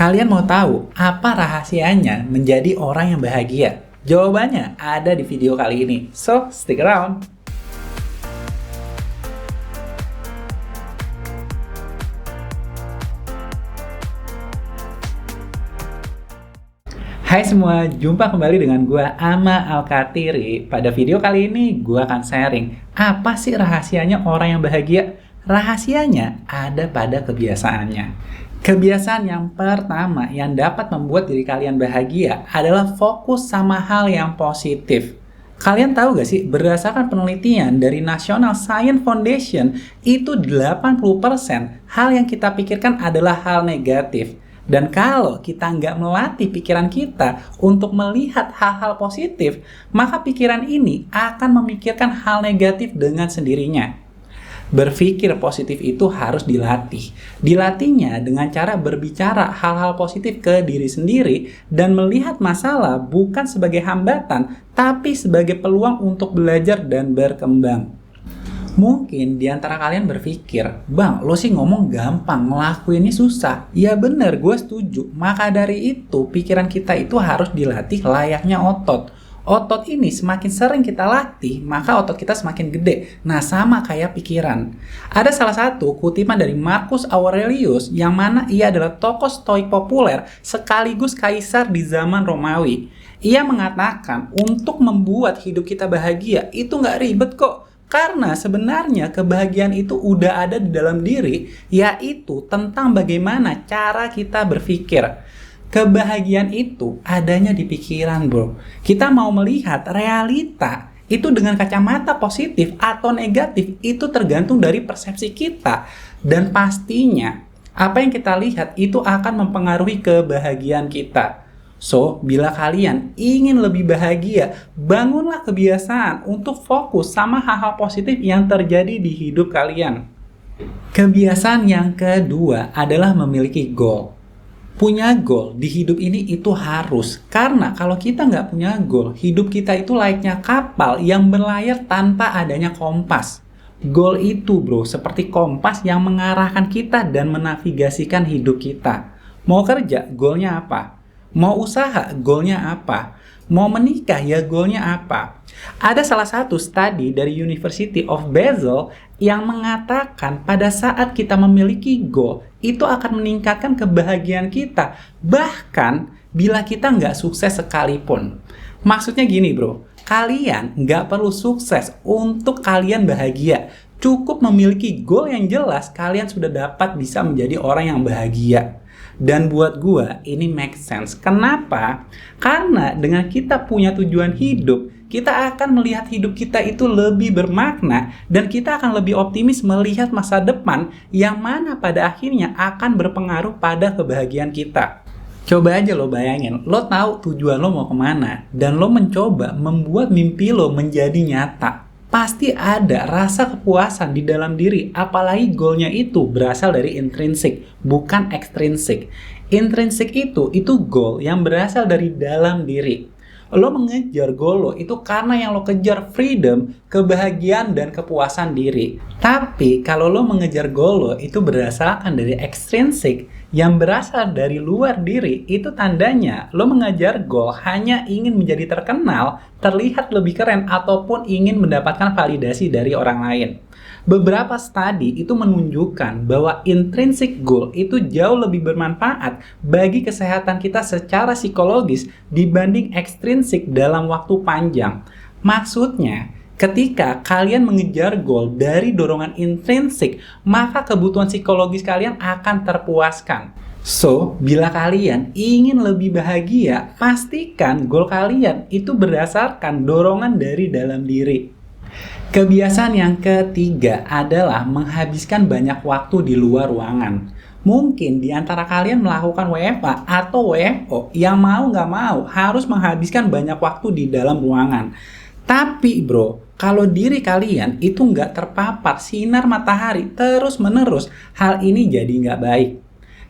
Kalian mau tahu apa rahasianya menjadi orang yang bahagia? Jawabannya ada di video kali ini. So, stick around! Hai semua, jumpa kembali dengan gue Ama Alkatiri. Pada video kali ini gue akan sharing apa sih rahasianya orang yang bahagia? Rahasianya ada pada kebiasaannya. Kebiasaan yang pertama yang dapat membuat diri kalian bahagia adalah fokus sama hal yang positif. Kalian tahu gak sih, berdasarkan penelitian dari National Science Foundation, itu 80% hal yang kita pikirkan adalah hal negatif. Dan kalau kita nggak melatih pikiran kita untuk melihat hal-hal positif, maka pikiran ini akan memikirkan hal negatif dengan sendirinya. Berpikir positif itu harus dilatih. Dilatihnya dengan cara berbicara hal-hal positif ke diri sendiri dan melihat masalah bukan sebagai hambatan, tapi sebagai peluang untuk belajar dan berkembang. Mungkin di antara kalian berpikir, Bang, lo sih ngomong gampang, ngelakuinnya susah. Ya bener, gue setuju. Maka dari itu, pikiran kita itu harus dilatih layaknya otot. Otot ini semakin sering kita latih, maka otot kita semakin gede. Nah, sama kayak pikiran. Ada salah satu kutipan dari Marcus Aurelius, yang mana ia adalah tokoh stoik populer sekaligus kaisar di zaman Romawi. Ia mengatakan, untuk membuat hidup kita bahagia, itu nggak ribet kok. Karena sebenarnya kebahagiaan itu udah ada di dalam diri, yaitu tentang bagaimana cara kita berpikir. Kebahagiaan itu adanya di pikiran, bro. Kita mau melihat realita itu dengan kacamata positif atau negatif, itu tergantung dari persepsi kita. Dan pastinya, apa yang kita lihat itu akan mempengaruhi kebahagiaan kita. So, bila kalian ingin lebih bahagia, bangunlah kebiasaan untuk fokus sama hal-hal positif yang terjadi di hidup kalian. Kebiasaan yang kedua adalah memiliki goal. Punya goal di hidup ini itu harus, karena kalau kita nggak punya goal, hidup kita itu layaknya kapal yang berlayar tanpa adanya kompas. Goal itu, bro, seperti kompas yang mengarahkan kita dan menavigasikan hidup kita. Mau kerja, goalnya apa? Mau usaha, goalnya apa? Mau menikah, ya goalnya apa? Ada salah satu studi dari University of Basel yang mengatakan pada saat kita memiliki goal, itu akan meningkatkan kebahagiaan kita. Bahkan bila kita nggak sukses sekalipun. Maksudnya gini, bro. Kalian nggak perlu sukses untuk kalian bahagia. Cukup memiliki goal yang jelas, kalian sudah dapat bisa menjadi orang yang bahagia. Dan buat gua ini make sense. Kenapa? Karena dengan kita punya tujuan hidup, kita akan melihat hidup kita itu lebih bermakna dan kita akan lebih optimis melihat masa depan yang mana pada akhirnya akan berpengaruh pada kebahagiaan kita. Coba aja lo bayangin, lo tahu tujuan lo mau kemana dan lo mencoba membuat mimpi lo menjadi nyata. Pasti ada rasa kepuasan di dalam diri, apalagi goalnya itu berasal dari intrinsik, bukan ekstrinsik. Intrinsik itu goal yang berasal dari dalam diri. Lo mengejar goal lo itu karena yang lo kejar freedom, kebahagiaan, dan kepuasan diri. Tapi kalau lo mengejar goal lo itu berdasarkan dari ekstrinsik, yang berasal dari luar diri, itu tandanya lo mengejar goal hanya ingin menjadi terkenal, terlihat lebih keren, ataupun ingin mendapatkan validasi dari orang lain. Beberapa studi itu menunjukkan bahwa intrinsic goal itu jauh lebih bermanfaat bagi kesehatan kita secara psikologis dibanding ekstrinsik dalam waktu panjang. Maksudnya, ketika kalian mengejar goal dari dorongan intrinsik, maka kebutuhan psikologis kalian akan terpuaskan. So, bila kalian ingin lebih bahagia, pastikan goal kalian itu berdasarkan dorongan dari dalam diri. Kebiasaan yang ketiga adalah menghabiskan banyak waktu di luar ruangan. Mungkin di antara kalian melakukan WFA atau WFO yang mau nggak mau harus menghabiskan banyak waktu di dalam ruangan. Tapi bro, kalau diri kalian itu nggak terpapar sinar matahari terus-menerus, hal ini jadi nggak baik.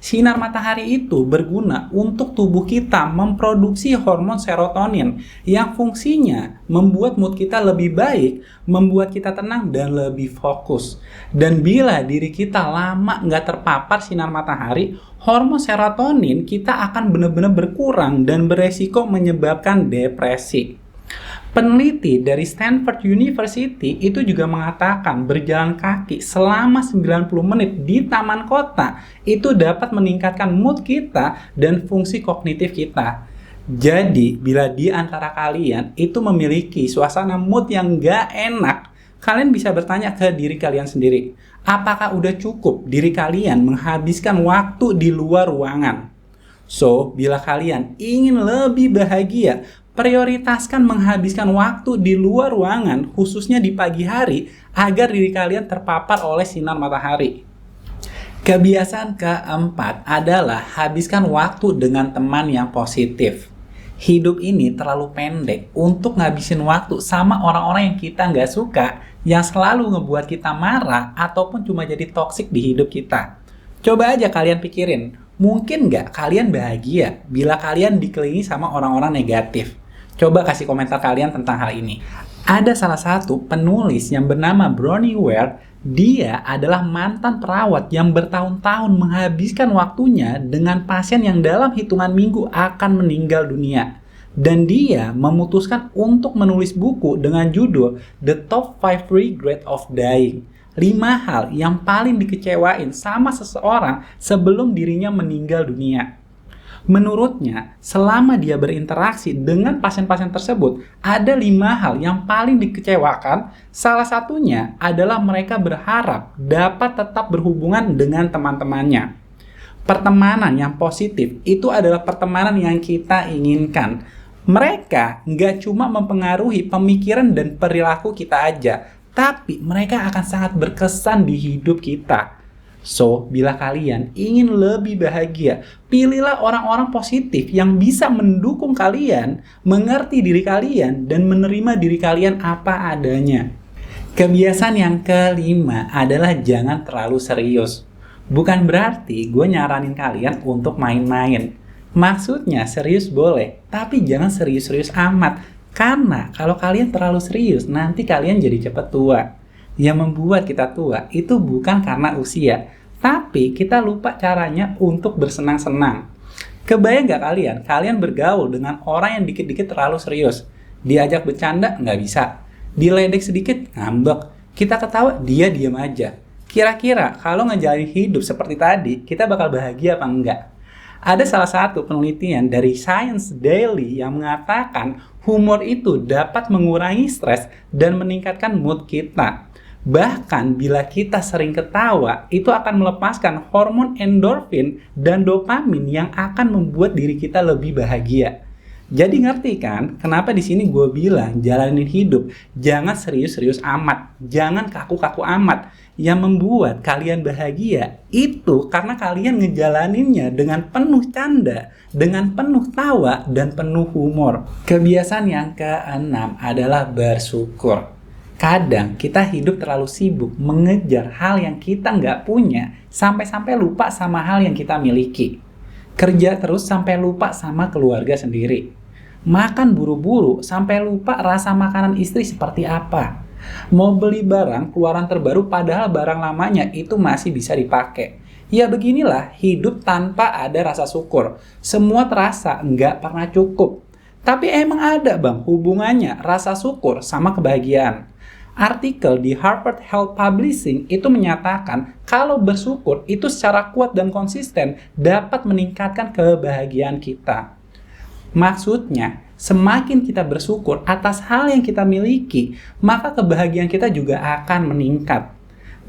Sinar matahari itu berguna untuk tubuh kita memproduksi hormon serotonin yang fungsinya membuat mood kita lebih baik, membuat kita tenang dan lebih fokus. Dan bila diri kita lama nggak terpapar sinar matahari, hormon serotonin kita akan benar-benar berkurang dan beresiko menyebabkan depresi. Peneliti dari Stanford University itu juga mengatakan berjalan kaki selama 90 menit di taman kota itu dapat meningkatkan mood kita dan fungsi kognitif kita. Jadi, bila di antara kalian itu memiliki suasana mood yang gak enak, kalian bisa bertanya ke diri kalian sendiri, apakah udah cukup diri kalian menghabiskan waktu di luar ruangan? So, bila kalian ingin lebih bahagia, prioritaskan menghabiskan waktu di luar ruangan, khususnya di pagi hari, agar diri kalian terpapar oleh sinar matahari. Kebiasaan keempat adalah habiskan waktu dengan teman yang positif. Hidup ini terlalu pendek untuk ngabisin waktu sama orang-orang yang kita nggak suka, yang selalu ngebuat kita marah, ataupun cuma jadi toksik di hidup kita. Coba aja kalian pikirin, mungkin nggak kalian bahagia bila kalian dikelilingi sama orang-orang negatif? Coba kasih komentar kalian tentang hal ini. Ada salah satu penulis yang bernama Bronnie Ware. Dia adalah mantan perawat yang bertahun-tahun menghabiskan waktunya dengan pasien yang dalam hitungan minggu akan meninggal dunia. Dan dia memutuskan untuk menulis buku dengan judul The Top 5 Regrets of Dying. 5 hal yang paling dikecewain sama seseorang sebelum dirinya meninggal dunia. Menurutnya, selama dia berinteraksi dengan pasien-pasien tersebut, ada 5 hal yang paling dikecewakan. Salah satunya adalah mereka berharap dapat tetap berhubungan dengan teman-temannya. Pertemanan yang positif itu adalah pertemanan yang kita inginkan. Mereka nggak cuma mempengaruhi pemikiran dan perilaku kita aja, tapi mereka akan sangat berkesan di hidup kita. So, bila kalian ingin lebih bahagia, pilihlah orang-orang positif yang bisa mendukung kalian, mengerti diri kalian, dan menerima diri kalian apa adanya. Kebiasaan yang kelima adalah jangan terlalu serius. Bukan berarti gue nyaranin kalian untuk main-main. Maksudnya serius boleh, tapi jangan serius-serius amat. Karena kalau kalian terlalu serius, nanti kalian jadi cepat tua. Yang membuat kita tua itu bukan karena usia, tapi kita lupa caranya untuk bersenang-senang. Kebayang gak kalian bergaul dengan orang yang dikit-dikit terlalu serius. Diajak bercanda nggak bisa, diledek sedikit ngambek, kita ketawa dia diam aja. Kira-kira kalau ngejalanin hidup seperti tadi, kita bakal bahagia apa enggak? Ada salah satu penelitian dari Science Daily yang mengatakan humor itu dapat mengurangi stres dan meningkatkan mood kita. Bahkan bila kita sering ketawa, itu akan melepaskan hormon endorfin dan dopamin yang akan membuat diri kita lebih bahagia. Jadi ngerti kan kenapa di sini gue bilang jalanin hidup jangan serius-serius amat, jangan kaku-kaku amat. Yang membuat kalian bahagia itu karena kalian ngejalaninnya dengan penuh canda, dengan penuh tawa dan penuh humor. Kebiasaan yang keenam adalah bersyukur. Kadang kita hidup terlalu sibuk mengejar hal yang kita nggak punya sampai-sampai lupa sama hal yang kita miliki. Kerja terus sampai lupa sama keluarga sendiri. Makan buru-buru sampai lupa rasa makanan istri seperti apa. Mau beli barang keluaran terbaru padahal barang lamanya itu masih bisa dipakai. Ya beginilah hidup tanpa ada rasa syukur. Semua terasa nggak pernah cukup. Tapi emang ada hubungannya rasa syukur sama kebahagiaan. Artikel di Harvard Health Publishing itu menyatakan kalau bersyukur itu secara kuat dan konsisten dapat meningkatkan kebahagiaan kita. Maksudnya, semakin kita bersyukur atas hal yang kita miliki, maka kebahagiaan kita juga akan meningkat.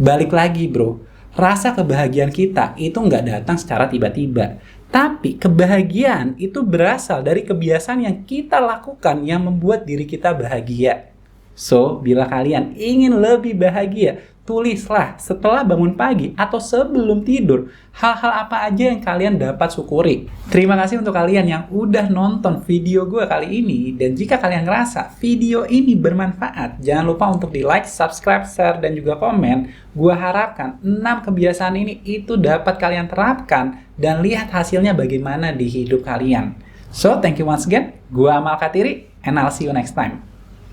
Balik lagi bro, rasa kebahagiaan kita itu nggak datang secara tiba-tiba. Tapi kebahagiaan itu berasal dari kebiasaan yang kita lakukan yang membuat diri kita bahagia. So, bila kalian ingin lebih bahagia, Tulislah setelah bangun pagi atau sebelum tidur, hal-hal apa aja yang kalian dapat syukuri. Terima kasih untuk kalian yang udah nonton video gue kali ini, dan jika kalian ngerasa video ini bermanfaat, jangan lupa untuk di like, subscribe, share, dan juga komen. Gue harapkan 6 kebiasaan ini itu dapat kalian terapkan dan lihat hasilnya bagaimana di hidup kalian. So, thank you once again. Gue Amal Katiri, and I'll see you next time.